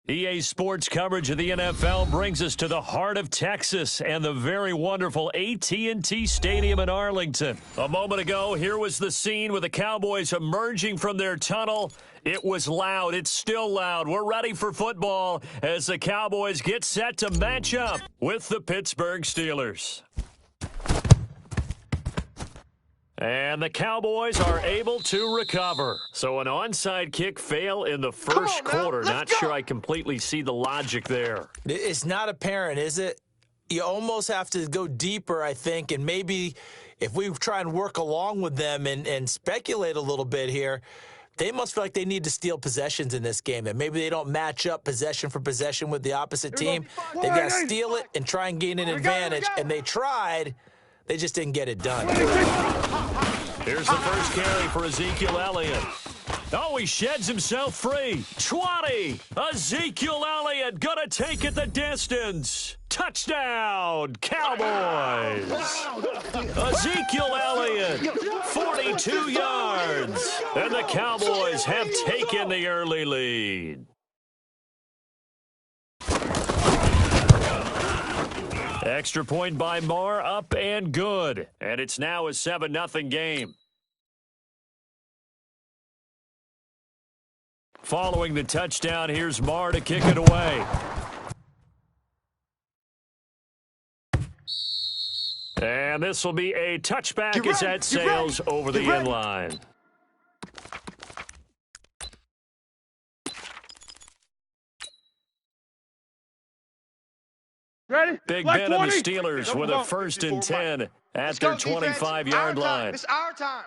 EA Sports coverage of the NFL brings us to the heart of Texas and the very wonderful AT&T Stadium in Arlington. A moment ago, here was the scene with the Cowboys emerging from their tunnel. It was loud. It's still loud. We're ready for football as the Cowboys get set to match up with the Pittsburgh Steelers. And the Cowboys are able to recover. So an onside kick fail in the first quarter. Not sure I completely see the logic there. It's not apparent, is it? You almost have to go deeper, I think, and maybe if we try and work along with them and speculate a little bit here, they must feel like they need to steal possessions in this game, and maybe they don't match up possession for possession with the opposite team. They've got to steal it and try and gain an advantage, and they tried. They just didn't get it done. Here's the first carry for Ezekiel Elliott. Oh, he sheds himself free. 20. Ezekiel Elliott gonna take it the distance. Touchdown, Cowboys. Ezekiel Elliott, 42 yards. And the Cowboys have taken the early lead. Extra point by Marr, up and good. And it's now a 7-0 game. Following the touchdown, here's Marr to kick it away. And this will be a touchback as that sails over the end line. Ready? Big Ben and the Steelers with a 1st and 10 at their 25-yard line. It's our time.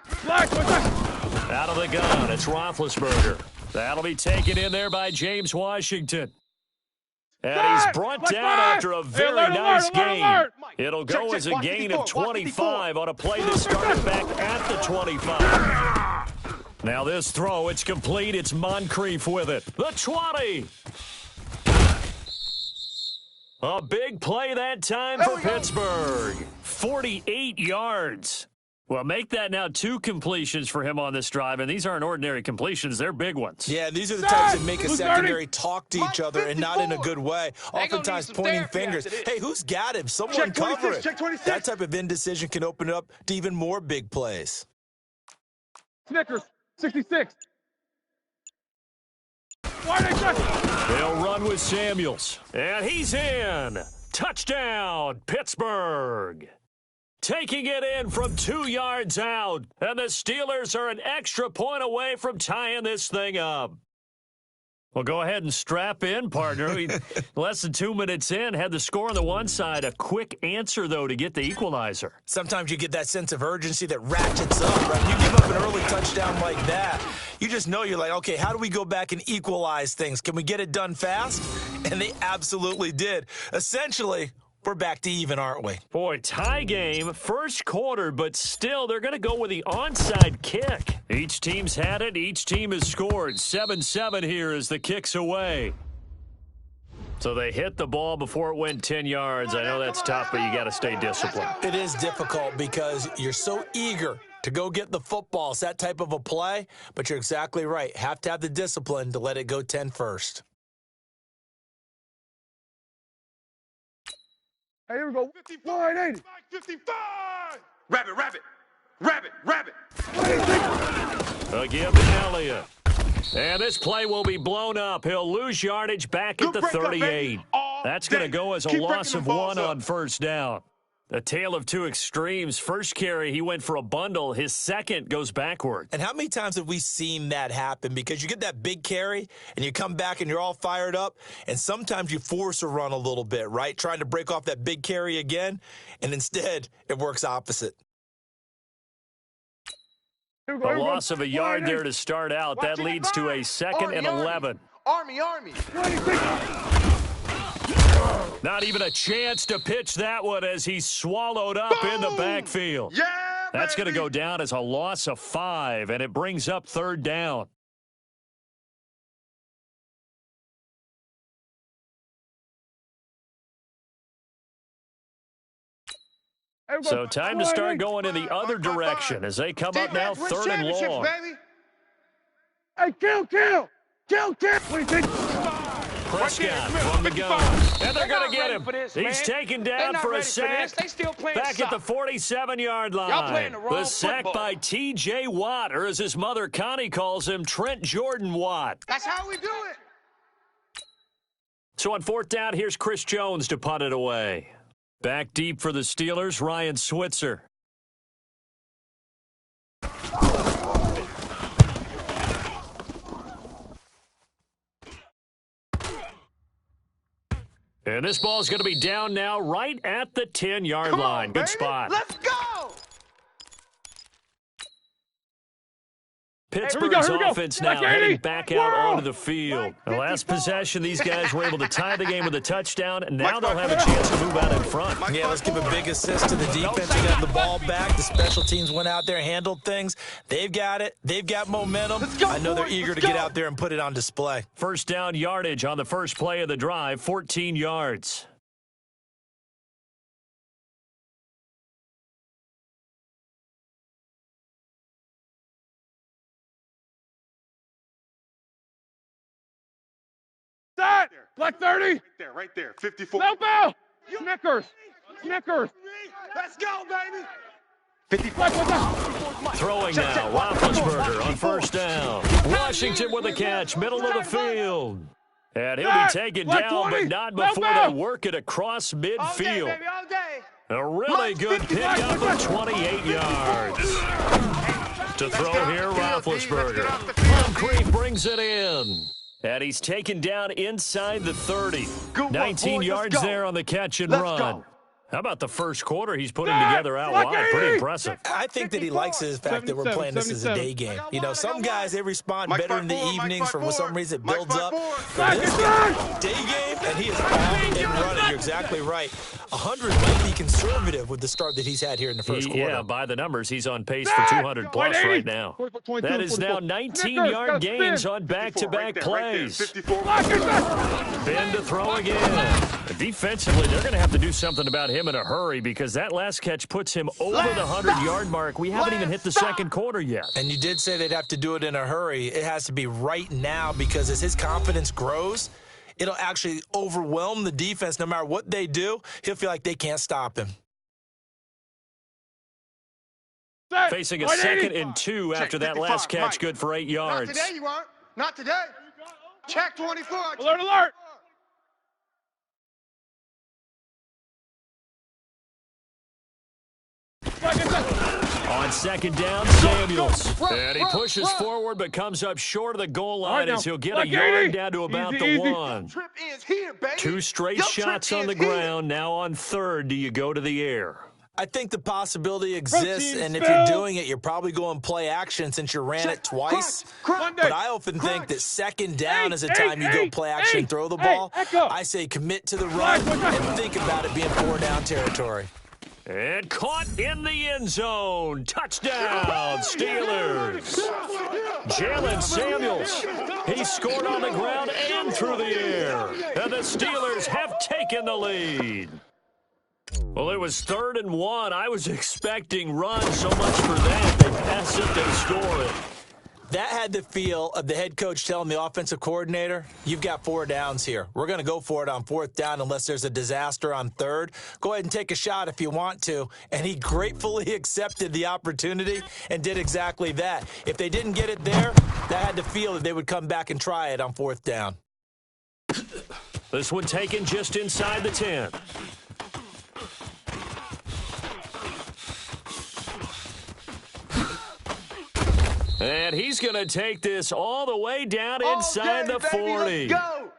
Out of the gun, it's Roethlisberger. That'll be taken in there by James Washington. And he's brought down after a very nice gain. It'll go as a gain of 25 on a play that started back at the 25. Now this throw, it's complete. It's Moncrief with it. The 20. A big play that time for Pittsburgh. 48 yards. Well, make that now 2 completions for him on this drive, and these aren't ordinary completions. They're big ones. Yeah, these are the types that make a secondary talk to each other and not in a good way. Oftentimes pointing fingers. Hey, who's got him? Someone cover it. That type of indecision can open it up to even more big plays. Snickers, 66. They'll run with Samuels. And he's in. Touchdown, Pittsburgh. Taking it in from 2 yards out. And the Steelers are an extra point away from tying this thing up. Well, go ahead and strap in, partner. Less than 2 minutes in, had the score on the one side. A quick answer, though, to get the equalizer. Sometimes you get that sense of urgency that ratchets up, right? You give up an early touchdown like that, you just know you're like, okay, how do we go back and equalize things? Can we get it done fast? And they absolutely did. Essentially, we're back to even, aren't we? Boy, tie game, first quarter, but still they're going to go with the onside kick. Each team's had it. Each team has scored. 7-7 here as the kick's away. So they hit the ball before it went 10 yards. I know that's tough, but you got to stay disciplined. It is difficult because you're so eager to go get the football. It's that type of a play, but you're exactly right. Have to have the discipline to let it go 10 first. Hey, here we go. 54 and 80. 55. Rabbit. Again to Elliott. And this play will be blown up. He'll lose yardage back at the 38. That's going to go as a loss of 1 on first down. The tale of two extremes. First carry, he went for a bundle. His second goes backward. And how many times have we seen that happen? Because you get that big carry, and you come back, and you're all fired up, and sometimes you force a run a little bit, right? Trying to break off that big carry again, and instead it works opposite. A loss of a yard there to start out. That leads to a 2nd and 11. Army. Not even a chance to pitch that one as he's swallowed up in the backfield. Yeah, that's going to go down as a loss of 5, and it brings up 3rd down. So time to start going in the other direction as they come up now 3rd and long. Hey, kill. Prescott from the gun. And they're going to get him. He's taken down for a sack. Back at the 47-yard line. The sack by T.J. Watt, or as his mother Connie calls him, Trent Jordan Watt. That's how we do it. So on fourth down, here's Chris Jones to punt it away. Back deep for the Steelers, Ryan Switzer. And this ball is going to be down now right at the 10-yard line. Good spot. Let's go. Pittsburgh's offense now heading back out onto the field. The last possession, these guys were able to tie the game with a touchdown, and now they'll have a chance to move out in front. Yeah, let's give a big assist to the defense. You got the ball back. The special teams went out there and handled things. They've got it. They've got momentum. I know they're eager to get out there and put it on display. First down yardage on the first play of the drive, 14 yards. That. Black 30. Right there. 54. No bell. Snickers. Snickers. Let's go, baby. 55. Throwing now, Roethlisberger on first down. Washington with a catch, middle of the field. And he'll be taken down, but not before they work it across midfield. A really good pickup of 28 yards. To throw here, Roethlisberger. Moncrief brings it in. And he's taken down inside the 30. 19 yards there on the catch and run. How about the first quarter he's putting together out wide? Pretty impressive. I think that he likes the fact that we're playing this as a day game. You know, some guys, they respond better in the evenings for some reason it builds up. But this guy, day game, and he is off and running. You're exactly right. 100 might be conservative with the start that he's had here in the first quarter. Yeah, by the numbers, he's on pace for 200-plus right now. That is now 19-yard gains on back-to-back plays. Ben to throw again. Defensively, they're going to have to do something about him in a hurry because that last catch puts him over the 100-yard mark. We haven't even hit the second quarter yet. And you did say they'd have to do it in a hurry. It has to be right now because as his confidence grows, it'll actually overwhelm the defense. No matter what they do, he'll feel like they can't stop him. Facing a 2nd and 2 after that last catch, good for 8 yards. Not today, you won't. Not today. Check 24. Alert, alert. On second down, Samuels. And he pushes forward but comes up short of the goal line as he'll get a yard down to about the 1. Two straight shots on the ground. Now on third, do you go to the air? I think the possibility exists, and if you're doing it, you're probably going play action since you ran it twice. But I often think that second down is a time you go play action and throw the ball. I say commit to the run and think about it being 4-down territory. And caught in the end zone. Touchdown, Steelers. Jalen Samuels. He scored on the ground and through the air. And the Steelers have taken the lead. Well, it was 3rd and 1. I was expecting runs, so much for that. They pass it, they score it. That had the feel of the head coach telling the offensive coordinator, you've got 4 downs here. We're going to go for it on 4th down unless there's a disaster on 3rd. Go ahead and take a shot if you want to. And he gratefully accepted the opportunity and did exactly that. If they didn't get it there, that had the feel that they would come back and try it on 4th down. This one taken just inside the 10. And he's going to take this all the way down inside the 40.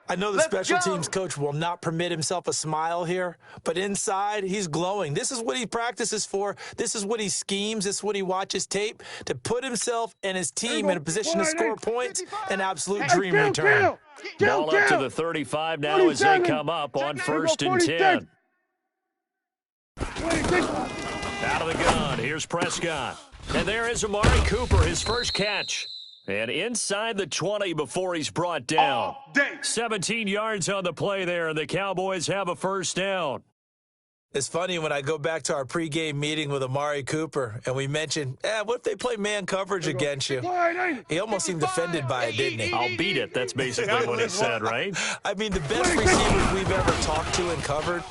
I know the special teams coach will not permit himself a smile here, but inside, he's glowing. This is what he practices for. This is what he schemes. This is what he watches tape to put himself and his team in a position to score points. An absolute dream return. Ball up to the 35 now as they come up on 1st and 10. Out of the gun, here's Prescott. And there is Amari Cooper, his first catch. And inside the 20 before he's brought down. 17 yards on the play there, and the Cowboys have a first down. It's funny when I go back to our pregame meeting with Amari Cooper and we mentioned, what if they play man coverage against you? He almost seemed offended by it, didn't he? I'll beat it. That's basically what he said, right? I mean, the best receivers we've ever talked to and covered,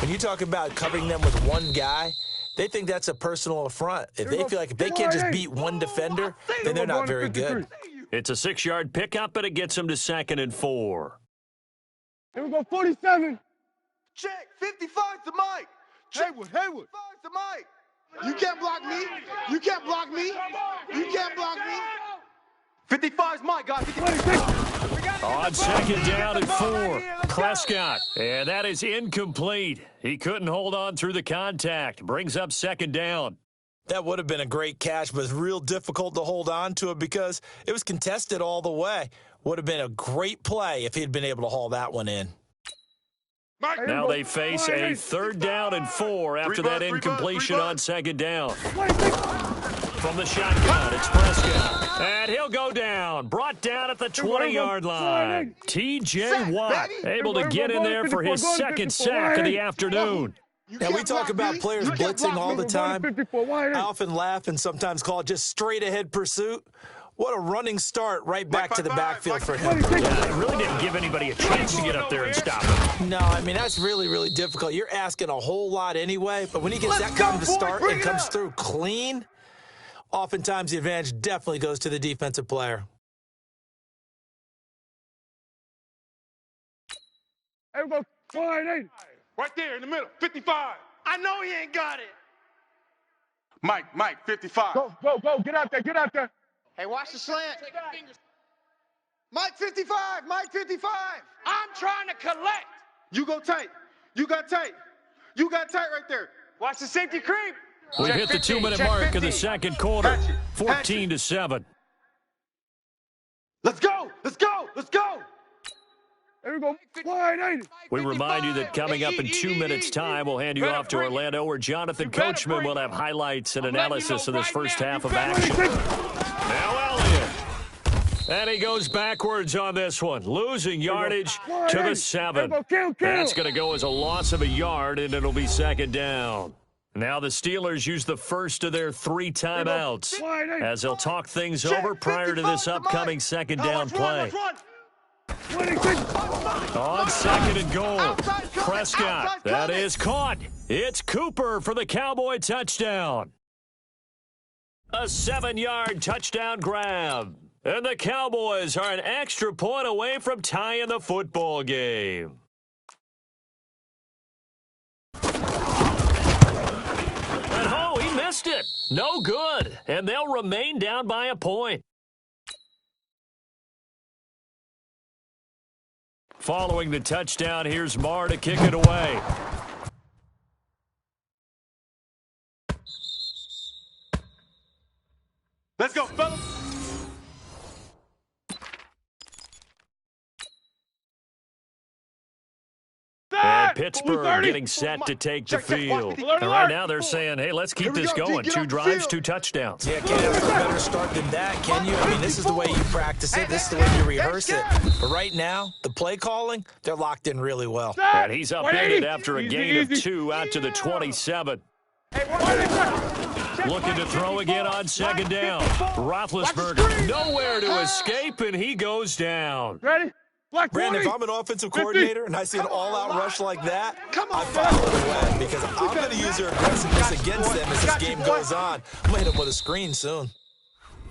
when you talk about covering them with one guy, they think that's a personal affront. If they feel like if they can't just beat one defender, then they're not very good. It's a 6-yard pickup, but it gets him to 2nd and 4. Here we go, 47. Check. 55's the mic. Haywood. 55's the mic. You can't block me. You can't block me. You can't block me. 55's mic, guys. 26. On 2nd down and 4, Prescott. And that is incomplete. He couldn't hold on through the contact. Brings up 2nd down. That would have been a great catch, but it's real difficult to hold on to it because it was contested all the way. Would have been a great play if he'd been able to haul that one in. Now they face a 3rd down and 4 after that incompletion on 2nd down. From the shotgun, it's Prescott. And he'll go down. Brought down at the 20-yard line. T.J. Watt able to get in there for his 2nd sack of the afternoon. Now, we talk about players blitzing all the time. I often laugh and sometimes call it just straight-ahead pursuit. What a running start right back to the backfield for him. Yeah, it really didn't give anybody a chance to get up there and stop him. No, I mean, that's really, really difficult. You're asking a whole lot anyway, but when he gets that kind of a start and comes through clean, oftentimes the advantage definitely goes to the defensive player. Here we go, 48. Right there in the middle, 55. I know he ain't got it. Mike, 55. Go. Get out there. Hey, watch the slant. Mike 55. I'm trying to collect. You go tight. You got tight right there. Watch the safety creep. We've hit the 2-minute mark of the 2nd quarter. 14-7. Let's go. Here we go, 48. We remind you that coming up in 2 minutes' time, we'll hand you off to Orlando, where Jonathan Coachman will have highlights and analysis of this first half of action. Now Elliott. And he goes backwards on this one, losing yardage to the 7. That's going to go as a loss of a yard, and it'll be 2nd down. Now the Steelers use the first of their 3 timeouts as they'll talk things over prior to this upcoming 2nd down play. On 2nd and goal, Prescott. That is caught. It's Cooper for the Cowboy touchdown. A 7-yard touchdown grab. And the Cowboys are an extra point away from tying the football game. And he missed it. No good. And they'll remain down by a point. Following the touchdown, here's Marr to kick it away. Let's go, fellas. And Pittsburgh getting set to take the field. And right now they're saying, hey, let's keep this going. 2 drives, 2 touchdowns. Yeah, can't ask for a better start than that, can you? I mean, this is the way you practice it. This is the way you rehearse it. But right now, the play calling, they're locked in really well. And he's upended after a gain of 2 out to the 27. Looking to throw again on 2nd down. Roethlisberger nowhere to escape, and he goes down. Ready? Brandon, if I'm an offensive coordinator and I see an all-out rush like that, I follow the way because I'm going to use their aggressiveness against them as this game goes on. I'm going to hit them with a screen soon.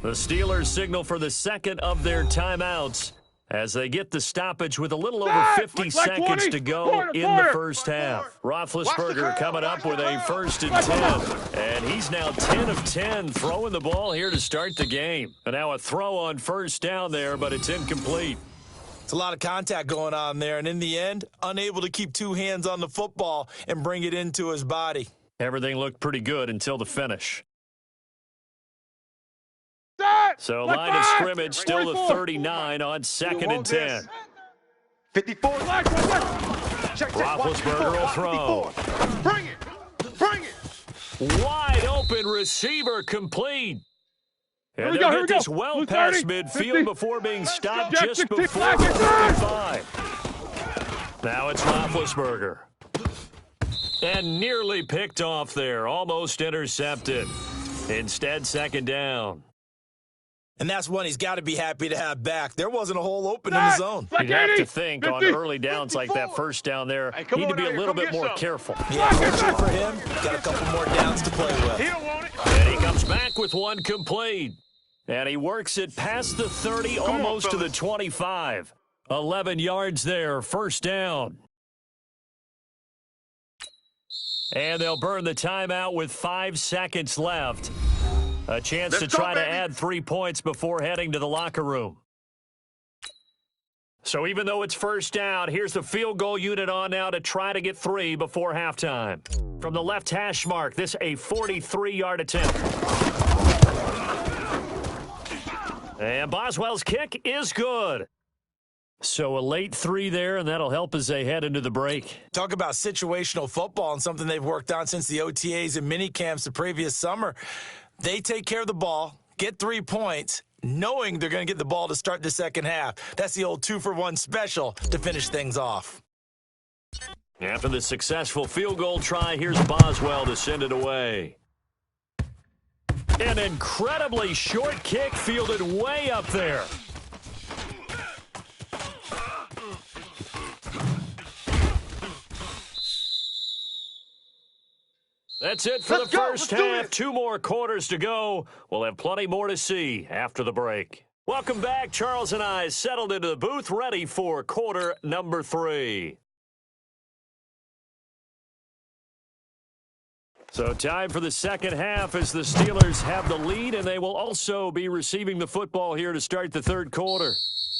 The Steelers signal for the 2nd of their timeouts as they get the stoppage with a little over 50 seconds to go in the first half. Roethlisberger coming up with a 1st and 10. And he's now 10 of 10 throwing the ball here to start the game. And now a throw on 1st down there, but it's incomplete. It's a lot of contact going on there, and in the end, unable to keep 2 hands on the football and bring it into his body. Everything looked pretty good until the finish. So line of scrimmage still the 39 on 2nd and 10. 54. Roethlisberger will throw. Bring it. Wide open receiver complete. And Here they'll we get this go. well 30, past midfield 50. before being stopped Jack, just 60, before the 55. Now it's Roethlisberger. And nearly picked off there. Almost intercepted. Instead, second down. And that's one he's got to be happy to have back. There wasn't a hole open in the zone. You'd have to think on early downs like that first down there, Hey, need to be a little bit more some. careful. Yeah, fortunately for him, got a couple more downs to play with. He don't want it. And he comes back with one complete. And he works it past the 30, almost to the 25. 11 yards there, first down. And they'll burn the timeout with 5 seconds left. A chance to try to add 3 points before heading to the locker room. So even though it's first down, here's the field goal unit on now to try to get 3 before halftime. From the left hash mark, this a 43-yard attempt. And Boswell's kick is good. So a late 3 there, and that'll help as they head into the break. Talk about situational football and something they've worked on since the OTAs and mini camps the previous summer. They take care of the ball, get 3 points, knowing they're going to get the ball to start the second half. That's the old 2-for-1 special to finish things off. After the successful field goal try, here's Boswell to send it away. An incredibly short kick fielded way up there. That's it for the first half. 2 more quarters to go. We'll have plenty more to see after the break. Welcome back. Charles and I settled into the booth, ready for quarter number 3. So time for the second half as the Steelers have the lead, and they will also be receiving the football here to start the third quarter.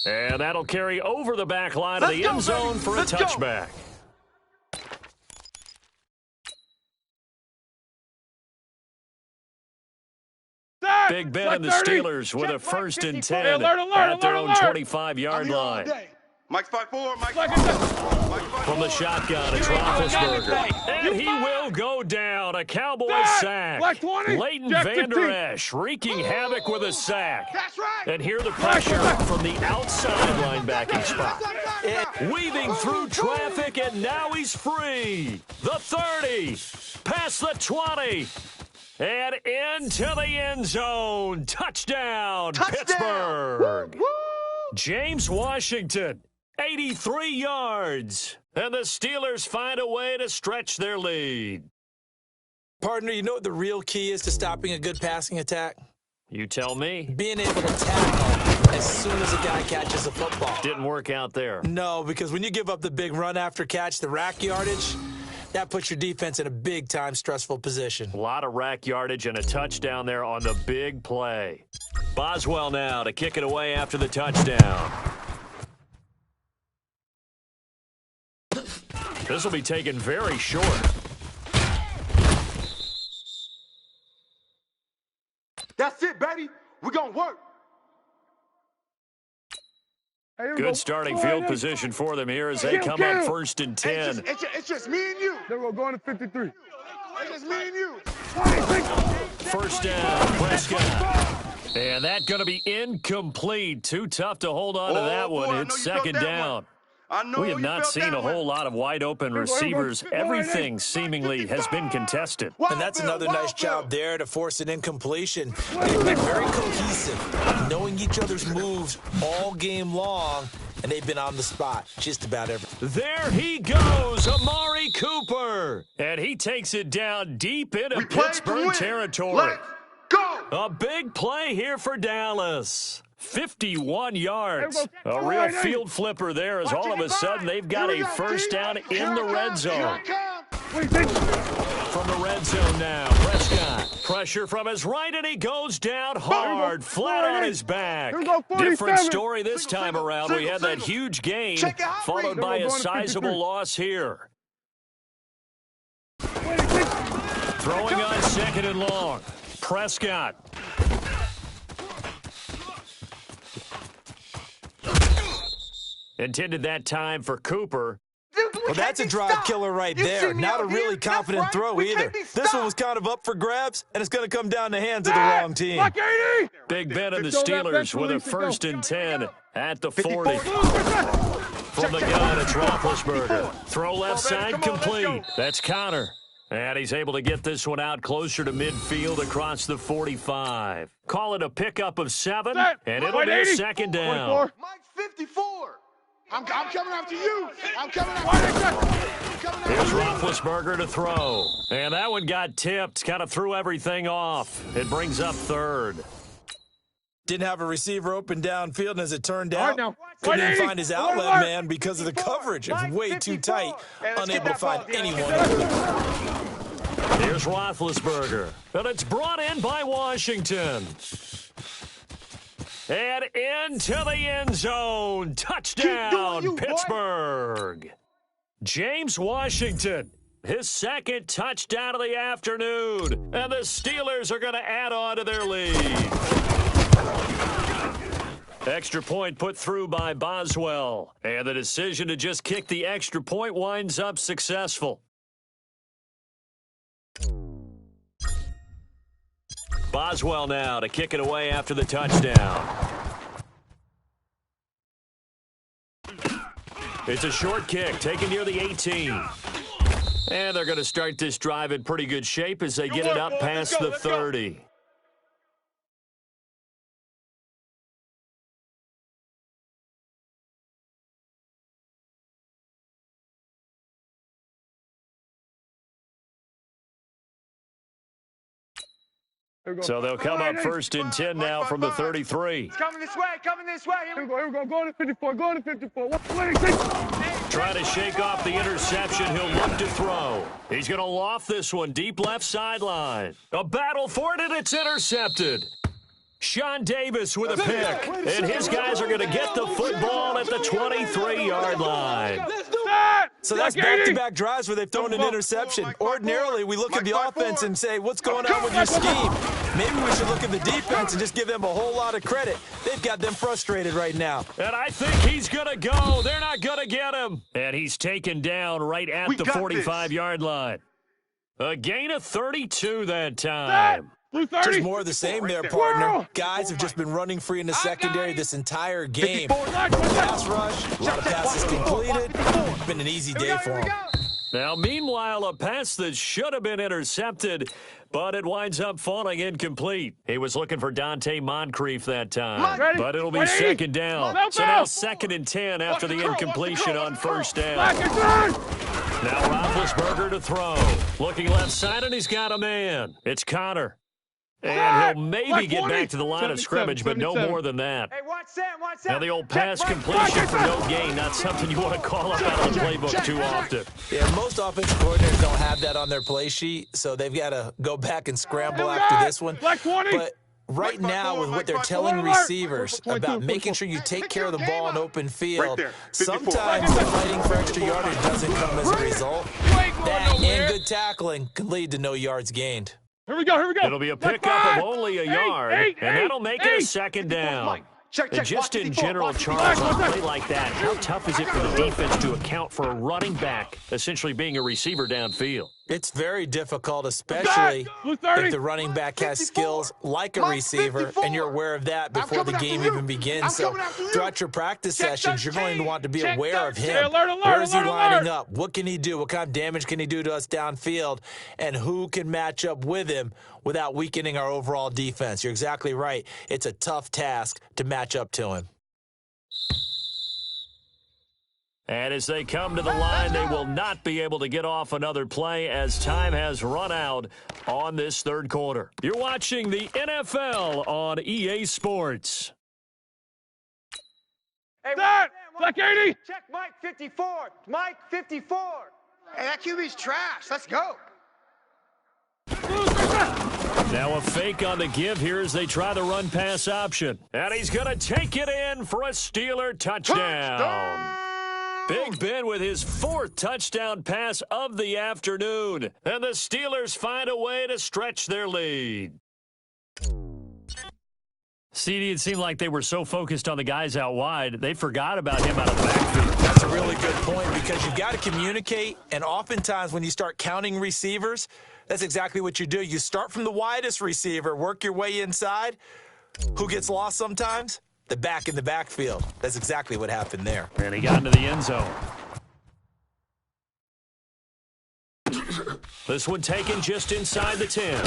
And that'll carry over the back line of the end zone for a touchback. Big Ben and the Steelers with a 1st and 10 at their own 25-yard line. Mike's 5'4", Mike. From the shotgun, it's Roethlisberger. And he will go down. A Cowboys sack. Leighton Vander Esch wreaking havoc with a sack. That's right. And here the pressure from the outside linebacking spot. Weaving through traffic, and now he's free. The 30, past the 20. And into the end zone. Touchdown. Pittsburgh. Woo! James Washington, 83 yards. And the Steelers find a way to stretch their lead. Partner, you know what the real key is to stopping a good passing attack? You tell me. Being able to tackle as soon as a guy catches a football. Didn't work out there. No, because when you give up the big run after catch, the rack yardage, that puts your defense in a big-time stressful position. A lot of rack yardage and a touchdown there on the big play. Boswell now to kick it away after the touchdown. This will be taken very short. That's it, baby. We're going to work. Good starting field position for them here as they come up 1st and 10. It's just me and you. Then we're going to 53. It's just me and you. 1st down, Prescott. And that's going to be incomplete. Too tough to hold on to that one. Boy, It's second down. We have not seen a whole lot of wide open receivers. Everything seemingly has been contested. And that's another nice job there to force an incompletion. They've been very cohesive, knowing each other's moves all game long, and they've been on the spot just about every. There he goes, Amari Cooper. And he takes it down deep into Pittsburgh territory. Let's go. A big play here for Dallas. 51 yards. A real field flipper there as all of a sudden they've got a first down in the red zone. From the red zone now, Prescott. Pressure from his right, and he goes down hard, flat on his back. Different story this time around. We had that huge gain, followed by a sizable loss here. Throwing on 2nd and long. Prescott. Intended that time for Cooper. Well, that's a drive killer right there. Not a really confident throw either. This one was kind of up for grabs, and it's going to come down the hands of the wrong team. Big Ben and the Steelers with a 1st and 10 at the 40. from the gun, it's Roethlisberger. Throw left side complete. That's Connor. And he's able to get this one out closer to midfield across the 45. Call it a pickup of 7, and it'll be a second down. Mike 54. I'm coming after you. I'm coming after you. Here's Roethlisberger to throw. And that one got tipped. Kind of threw everything off. It brings up 3rd. Didn't have a receiver open downfield, and as it turned out, now. couldn't even find his outlet man because of the coverage. It was way too tight, unable to find anyone. Here's Roethlisberger. And it's brought in by Washington. And into the end zone. Touchdown, Pittsburgh. James Washington, his 2nd touchdown of the afternoon. And the Steelers are going to add on to their lead. Extra point put through by Boswell. And the decision to just kick the extra point winds up successful. Boswell now to kick it away after the touchdown. It's a short kick taken near the 18. And they're going to start this drive in pretty good shape as they get it up past the 30. So they'll come up 1st and 10 now from the 33. It's coming this way, coming this way. Here we go. Go to 54. Go to 54. 126. Trying to shake off the interception. He'll look to throw. He's going to loft this one deep left sideline. A battle for it, and it's intercepted. Sean Davis with a pick. And his guys are going to get the football at the 23-yard line. So that's back-to-back drives where they've thrown an interception. Ordinarily, we look at the offense and say, what's going on with your scheme? Maybe we should look at the defense and just give them a whole lot of credit. They've got them frustrated right now. And I think he's going to go. They're not going to get him. And he's taken down right at the 45-yard line. A gain of 32 that time. Just more of the same there, partner. Guys have just been running free in the secondary this entire game. Pass rush, a lot of passes completed. It's been an easy day for them. Now, meanwhile, a pass that should have been intercepted, but it winds up falling incomplete. He was looking for Dante Moncrief that time, but it'll be 2nd down. So now 2nd and 10 after the incompletion on 1st down. Now Roethlisberger to throw. Looking left side, and he's got a man. It's Connor. And he'll maybe get back to the line of scrimmage, but no more than that. Hey, watch Sam. Now the old pass completion for no gain, not something you want to call up out of the playbook too often. Yeah, most offensive coordinators don't have that on their play sheet, so they've got to go back and scramble after this one. But right now, with what they're telling receivers about making sure you take care of the ball in open field, sometimes the fighting for extra yardage doesn't come as a result. That and good tackling can lead to no yards gained. Here we go. It'll be a pickup of only a yard, and that'll make it a 2nd down. And just in general, Charles, on a play like that, how tough is it for the defense to account for a running back essentially being a receiver downfield? It's very difficult, especially if the running back has skills like a receiver, and you're aware of that before the game even begins. So throughout your practice sessions, you're going to want to be aware of him. Where is he lining up? What can he do? What kind of damage can he do to us downfield? And who can match up with him without weakening our overall defense? You're exactly right. It's a tough task to match up to him. And as they come to the line, they will not be able to get off another play as time has run out on this 3rd quarter. You're watching the NFL on EA Sports. Hey, Black 80. check Mike 54. Mike 54. Hey, that QB's trash. Let's go. Now a fake on the give here as they try the run-pass option. And he's going to take it in for a Steeler touchdown. Big Ben with his 4th touchdown pass of the afternoon. And the Steelers find a way to stretch their lead. CD, it seemed like they were so focused on the guys out wide, they forgot about him out of the backfield. That's a really good point because you've got to communicate, and oftentimes when you start counting receivers, that's exactly what you do. You start from the widest receiver, work your way inside. Who gets lost sometimes? the back in the backfield. That's exactly what happened there. And he got into the end zone. This one taken just inside the 10.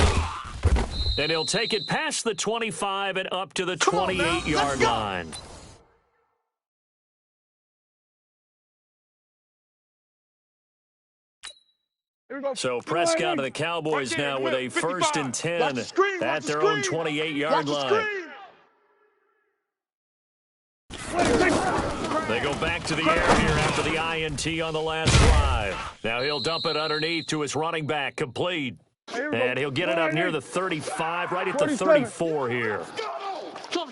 And he'll take it past the 25 and up to the 28-yard line. So Prescott and the Cowboys now with a 1st and 10 at their own 28-yard line. They go back to the air here after the INT on the last drive. Now he'll dump it underneath to his running back, complete. And he'll get it up near the 35, right at the 34 here.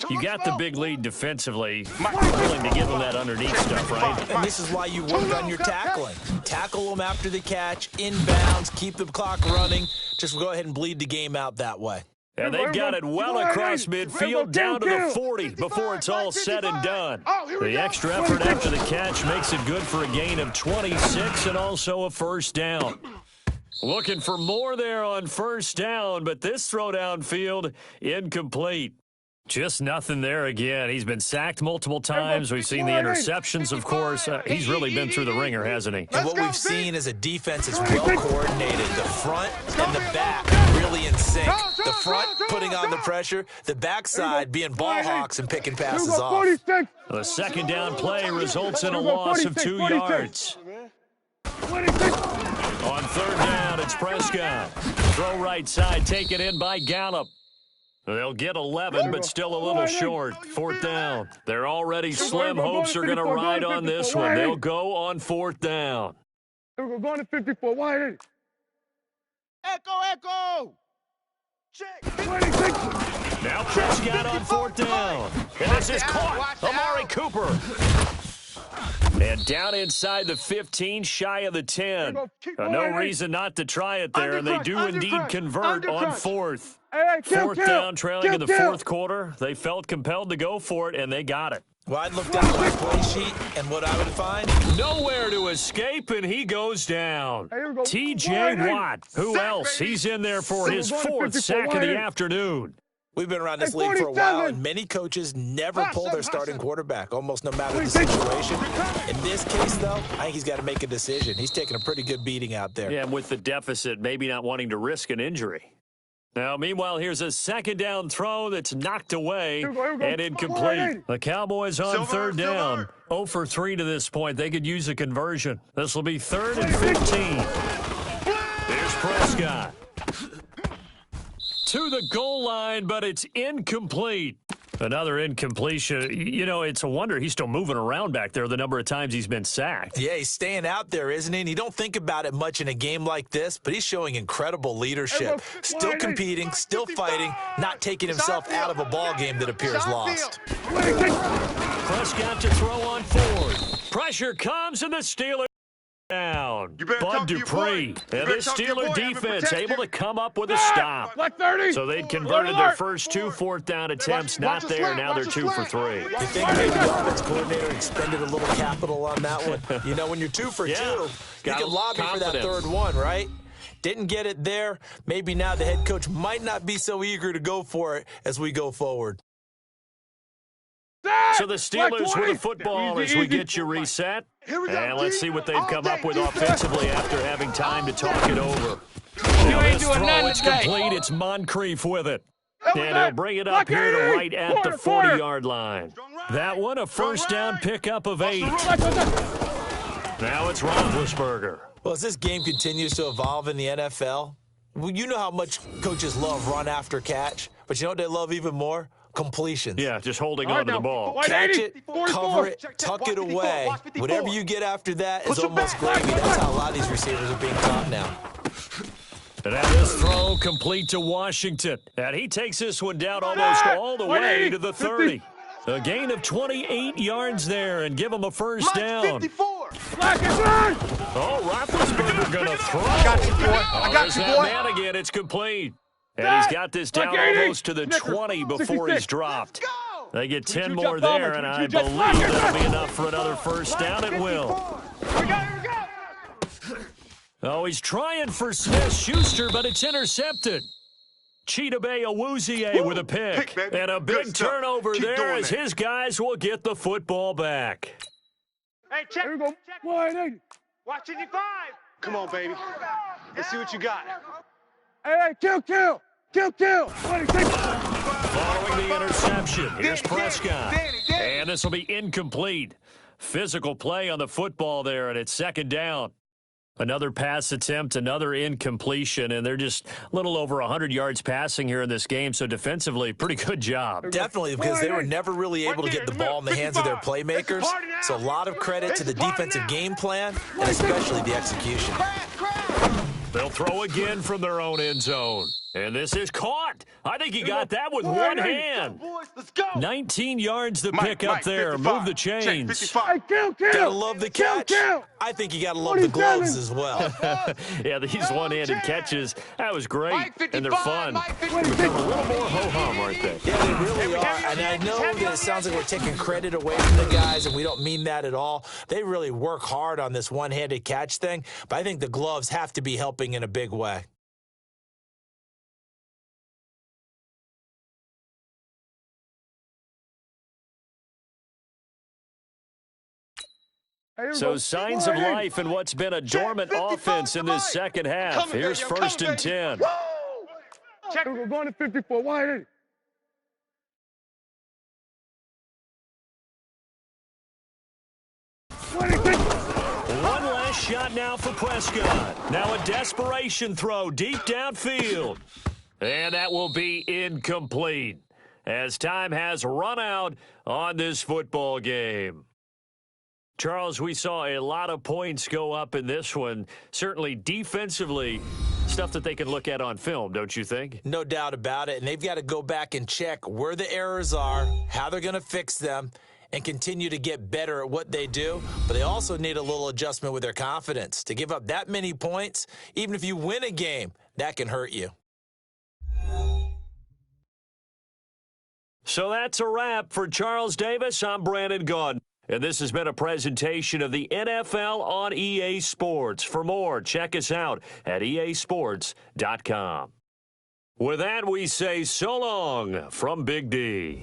You got the big lead defensively. Willing to give them that underneath stuff, right? And this is why you work on your tackling. Tackle them after the catch, inbounds, keep the clock running. Just go ahead and bleed the game out that way. And they've got it well across midfield down to the 40 before it's all said and done. The extra effort after the catch makes it good for a gain of 26 and also a 1st down. Looking for more there on 1st down, but this throw downfield incomplete. Just nothing there again. He's been sacked multiple times. We've seen the interceptions, of course. He's really been through the ringer, hasn't he? And what we've seen is a defense that's well coordinated. The front and the back really in sync. The front putting on the pressure, the backside being ball hawks and picking passes off. The 2nd down play results in a loss of 2 yards. On 3rd down, it's Prescott. Throw right side, taken in by Gallup. They'll get 11, but still a little short. 4th down. They're already slim. Hopes are going to ride on this one. They'll go on 4th down. We're going to 54. Wide 8. Echo! Check! 26. Now Prescott on 4th down. And this is caught. Amari Cooper. And down inside the 15, shy of the 10. No reason not to try it there, and they do indeed convert on 4th. 4th down, trailing in the 4th quarter. They felt compelled to go for it, and they got it. Well, I'd look down at my play sheet, and what I would find? Nowhere to escape, and he goes down. T.J. Watt. Who else? He's in there for his 4th sack of the afternoon. We've been around this league for a while, and many coaches never pull their starting quarterback, almost no matter the situation. In this case, though, I think he's got to make a decision. He's taking a pretty good beating out there. Yeah, and with the deficit, maybe not wanting to risk an injury. Now, meanwhile, here's a 2nd down throw that's knocked away and incomplete. The Cowboys on 3rd down. 0 for 3 to this point. They could use a conversion. This will be 3rd and 15. Here's Prescott. To the goal line, but it's incomplete. Another incompletion. You know, it's a wonder he's still moving around back there the number of times he's been sacked. Yeah, he's staying out there, isn't he? And you don't think about it much in a game like this, but he's showing incredible leadership. Still competing, still fighting, not taking himself out of a ball game that appears lost. Prescott to throw on 4th. Pressure comes, and the Steelers down. Bud Dupree. And the Steeler defense able to come up with a stop. So they'd converted their first 2 4th down attempts. Not there. Now they're 2 for 3. You think maybe the offense coordinator expended a little capital on that one? You know, when you're 2 for 2, you can lobby for that 3rd one, right? Didn't get it there. Maybe now the head coach might not be so eager to go for it as we go forward. So the Steelers with the football as we get you reset. And let's see what they've come up with offensively after having time to talk it over. Now this throw, it's complete. It's Moncrief with it. And he'll bring it up here to right at the 40-yard line. That one, a 1st down pickup of 8. Now it's Roethlisberger. Well, as this game continues to evolve in the NFL, well, you know how much coaches love run after catch, but you know what they love even more? Completions. Yeah, just holding on to the ball. Catch it, cover it, tuck it away. Whatever you get after that is almost gravy. That's how a lot of these receivers are being taught now. And now this throw complete to Washington. And he takes this one down almost all the way to the 30. A gain of 28 yards there and give him a 1st down. Oh, Roethlisberger going to throw. I got you, boy. I got you, boy. Man again, it's complete. And he's got this down almost to the 20 before he's dropped. They get 10 more there, and I believe that'll be enough for another 1st down. It will. Oh, he's trying for Smith-Schuster, but it's intercepted. Chidobe Awuzie with a pick. Pick, baby. And a Good big stuff. turnover Keep there doing as that. his guys will get the football back. Hey, check. Here we go. Check. Wide 80. Watch 55. Come on, baby. Let's see what you got. Hey, kill. 26. Following the interception, here's Danny, Prescott. Danny. And this will be incomplete. Physical play on the football there, and it's second down. Another pass attempt, another incompletion, and they're just a little over 100 yards passing here in this game, so defensively, pretty good job. Definitely, because they were never really able to get the ball in the hands of their playmakers. So a lot of credit to the defensive game plan and especially the execution. They'll throw again from their own end zone. And this is caught. I think he got that with one hand. Boys, let's go. 19 yards to Mike, pick up there. 55. Move the Check, chains. 55. Hey, kill. Gotta love the catch. I think you gotta love the gloves as well. Yeah, these one-handed catches, that was great. Mike 55, And they're fun. Mike They're 55. a little more ho-hum, aren't they? Yeah, they really are. And I know that it sounds like we're taking credit away from the guys, and we don't mean that at all. They really work hard on this one-handed catch thing, but I think the gloves have to be helping in a big way. So signs of life in what's been a dormant offense in this second half. Here's first and 10. Check. We're going to 54. Wide 80. One last shot now for Prescott. Now a desperation throw deep downfield. And that will be incomplete as time has run out on this football game. Charles, we saw a lot of points go up in this one. Certainly defensively, stuff that they can look at on film, don't you think? No doubt about it. And they've got to go back and check where the errors are, how they're going to fix them, and continue to get better at what they do. But they also need a little adjustment with their confidence. To give up that many points, even if you win a game, that can hurt you. So that's a wrap for Charles Davis. I'm Brandon Gaudin. And this has been a presentation of the NFL on EA Sports. For more, check us out at easports.com. With that, we say so long from Big D.